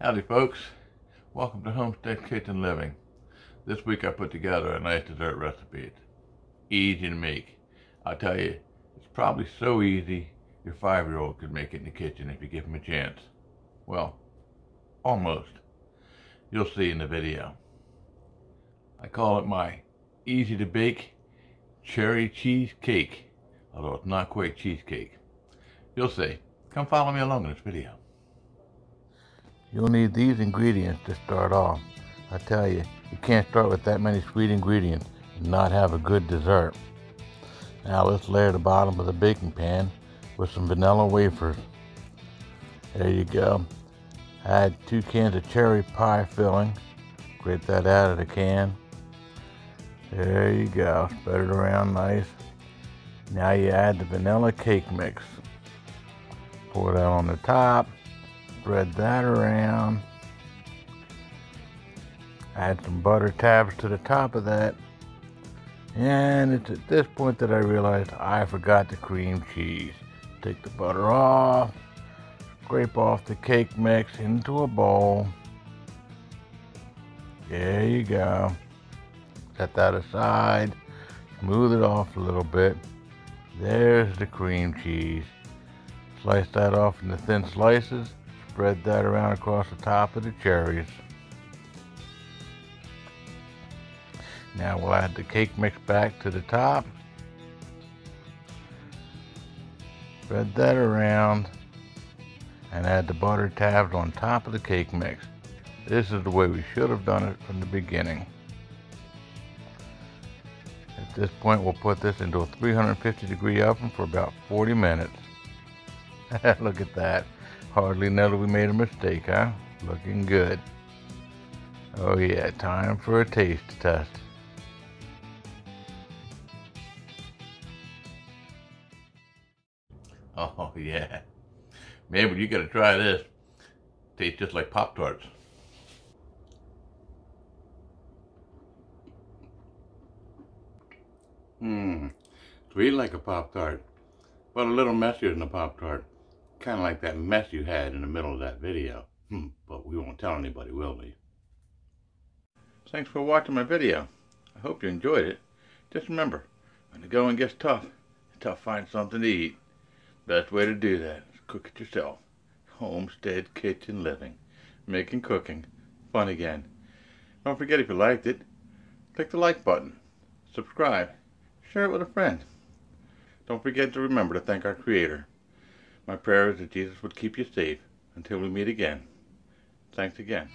Howdy folks, welcome to Homestead Kitchen Living. This week I put together a nice dessert recipe. It's easy to make. I'll tell you, it's probably so easy your 5-year-old could make it in the kitchen if you give him a chance. Well, almost. You'll see in the video. I call it my easy to bake cherry cheesecake, although it's not quite cheesecake. You'll see. Come follow me along in this video. You'll need these ingredients to start off. I tell you, you can't start with that many sweet ingredients and not have a good dessert. Now let's layer the bottom of the baking pan with some vanilla wafers. There you go. Add 2 cans of cherry pie filling. Grate that out of the can. There you go. Spread it around nice. Now you add the vanilla cake mix. Pour that on the top. Spread that around. Add some butter tabs to the top of that. And it's at this point that I realized I forgot the cream cheese. Take the butter off. Scrape off the cake mix into a bowl. There you go. Set that aside. Smooth it off a little bit. There's the cream cheese. Slice that off into thin slices. Spread that around across the top of the cherries. Now we'll add the cake mix back to the top. Spread that around and add the butter tabs on top of the cake mix. This is the way we should have done it from the beginning. At this point we'll put this into a 350-degree oven for about 40 minutes. Look at that. Hardly know that we made a mistake, huh? Looking good. Oh yeah, time for a taste test. Oh yeah. Mabel, you gotta try this. Tastes just like Pop-Tarts. Sweet like a Pop-Tart, but a little messier than a Pop-Tart. Kind of like that mess you had in the middle of that video. But we won't tell anybody, will we? Thanks for watching my video. I hope you enjoyed it. Just remember, when the going gets tough, it's tough to find something to eat. Best way to do that is cook it yourself. Homestead Kitchen Living. Making cooking fun again. Don't forget, if you liked it, click the like button. Subscribe. Share it with a friend. Don't forget to remember to thank our Creator. My prayer is that Jesus would keep you safe until we meet again. Thanks again.